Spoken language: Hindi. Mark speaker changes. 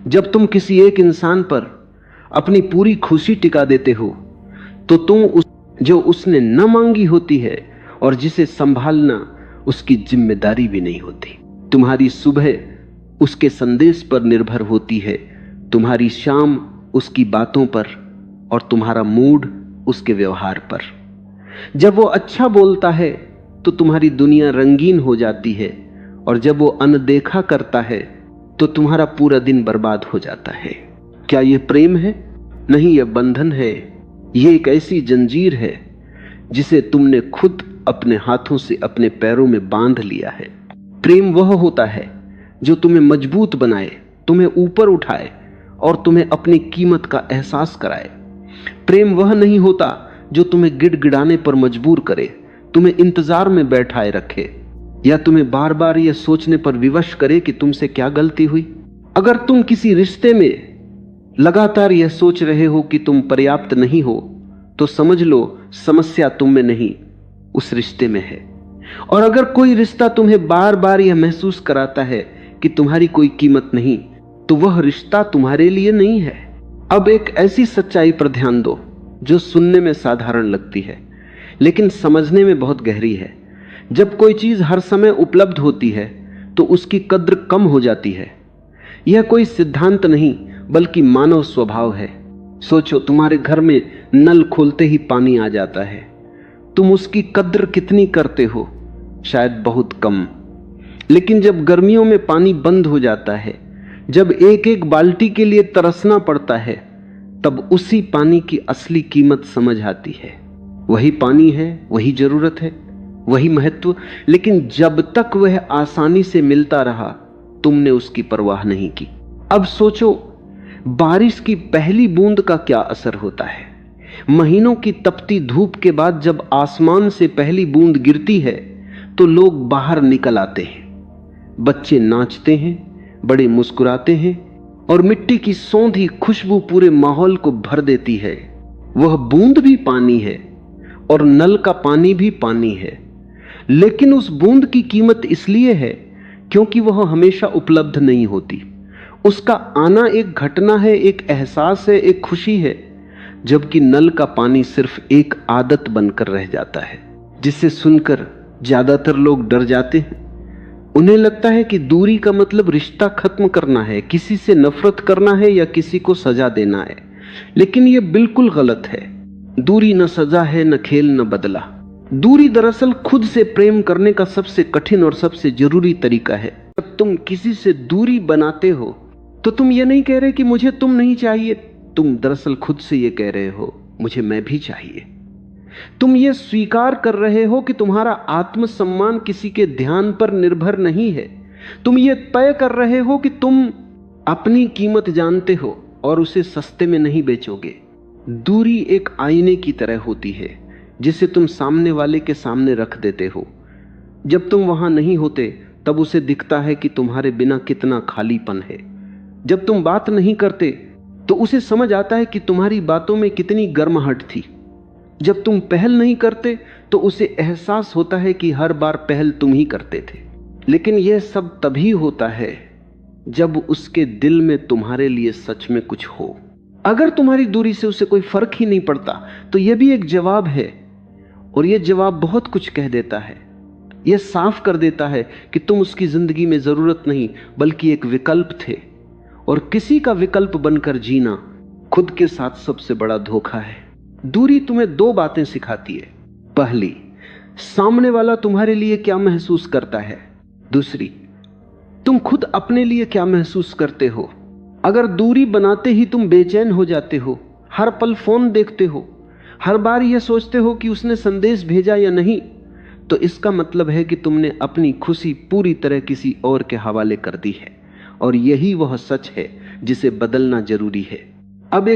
Speaker 1: जब तुम किसी एक इंसान पर अपनी पूरी खुशी टिका देते हो तो जो उसने न मांगी होती है और जिसे संभालना उसकी जिम्मेदारी भी नहीं होती। तुम्हारी सुबह उसके संदेश पर निर्भर होती है, तुम्हारी शाम उसकी बातों पर और तुम्हारा मूड उसके व्यवहार पर। जब वो अच्छा बोलता है तो तुम्हारी दुनिया रंगीन हो जाती है और जब वो अनदेखा करता है तो तुम्हारा पूरा दिन बर्बाद हो जाता है। क्या यह प्रेम है? नहीं, यह बंधन है। यह एक ऐसी जंजीर है जिसे तुमने खुद अपने हाथों से अपने पैरों में बांध लिया है। प्रेम वह होता है जो तुम्हें मजबूत बनाए, तुम्हें ऊपर उठाए और तुम्हें अपनी कीमत का एहसास कराए। प्रेम वह नहीं होता जो तुम्हें गिड़गिड़ाने पर मजबूर करे, तुम्हें इंतजार में बैठाए रखे या तुम्हें बार बार यह सोचने पर विवश करे कि तुमसे क्या गलती हुई। अगर तुम किसी रिश्ते में लगातार यह सोच रहे हो कि तुम पर्याप्त नहीं हो तो समझ लो समस्या तुम में नहीं, उस रिश्ते में है। और अगर कोई रिश्ता तुम्हें बार बार यह महसूस कराता है कि तुम्हारी कोई कीमत नहीं तो वह रिश्ता तुम्हारे लिए नहीं है। अब एक ऐसी सच्चाई पर ध्यान दो जो सुनने में साधारण लगती है लेकिन समझने में बहुत गहरी है। जब कोई चीज हर समय उपलब्ध होती है तो उसकी कद्र कम हो जाती है। यह कोई सिद्धांत नहीं बल्कि मानव स्वभाव है। सोचो, तुम्हारे घर में नल खोलते ही पानी आ जाता है, तुम उसकी कद्र कितनी करते हो? शायद बहुत कम। लेकिन जब गर्मियों में पानी बंद हो जाता है, जब एक एक बाल्टी के लिए तरसना पड़ता है, तब उसी पानी की असली कीमत समझ आती है। वही पानी है, वही जरूरत है, वही महत्व, लेकिन जब तक वह आसानी से मिलता रहा तुमने उसकी परवाह नहीं की। अब सोचो, बारिश की पहली बूंद का क्या असर होता है। महीनों की तपती धूप के बाद जब आसमान से पहली बूंद गिरती है तो लोग बाहर निकल आते हैं, बच्चे नाचते हैं, बड़े मुस्कुराते हैं और मिट्टी की सौंधी खुशबू पूरे माहौल को भर देती है। वह बूंद भी पानी है और नल का पानी भी पानी है, लेकिन उस बूंद की कीमत इसलिए है क्योंकि वह हमेशा उपलब्ध नहीं होती। उसका आना एक घटना है, एक एहसास है, एक खुशी है, जबकि नल का पानी सिर्फ एक आदत बनकर रह जाता है जिसे सुनकर ज्यादातर लोग डर जाते हैं। उन्हें लगता है कि दूरी का मतलब रिश्ता खत्म करना है, किसी से नफरत करना है या किसी को सजा देना है, लेकिन यह बिल्कुल गलत है। दूरी न सजा है, न खेल, न बदला। दूरी दरअसल खुद से प्रेम करने का सबसे कठिन और सबसे जरूरी तरीका है। जब तुम किसी से दूरी बनाते हो तो तुम ये नहीं कह रहे कि मुझे तुम नहीं चाहिए, तुम दरअसल खुद से ये कह रहे हो मुझे मैं भी चाहिए। तुम ये स्वीकार कर रहे हो कि तुम्हारा आत्मसम्मान किसी के ध्यान पर निर्भर नहीं है। तुम ये तय कर रहे हो कि तुम अपनी कीमत जानते हो और उसे सस्ते में नहीं बेचोगे। दूरी एक आईने की तरह होती है जिसे तुम सामने वाले के सामने रख देते हो। जब तुम वहां नहीं होते तब उसे दिखता है कि तुम्हारे बिना कितना खालीपन है। जब तुम बात नहीं करते तो उसे समझ आता है कि तुम्हारी बातों में कितनी गर्माहट थी। जब तुम पहल नहीं करते तो उसे एहसास होता है कि हर बार पहल तुम ही करते थे। लेकिन यह सब तभी होता है जब उसके दिल में तुम्हारे लिए सच में कुछ हो। अगर तुम्हारी दूरी से उसे कोई फर्क ही नहीं पड़ता तो यह भी एक जवाब है, और यह जवाब बहुत कुछ कह देता है। यह साफ कर देता है कि तुम उसकी जिंदगी में जरूरत नहीं बल्कि एक विकल्प थे, और किसी का विकल्प बनकर जीना खुद के साथ सबसे बड़ा धोखा है। दूरी तुम्हें दो बातें सिखाती है। पहली, सामने वाला तुम्हारे लिए क्या महसूस करता है। दूसरी, तुम खुद अपने लिए क्या महसूस करते हो। अगर दूरी बनाते ही तुम बेचैन हो जाते हो, हर पल फोन देखते हो, हर बार यह सोचते हो कि उसने संदेश भेजा या नहीं, तो इसका मतलब है कि तुमने अपनी खुशी पूरी तरह किसी और के हवाले कर दी है। और यही वह सच है जिसे बदलना जरूरी है। अब एक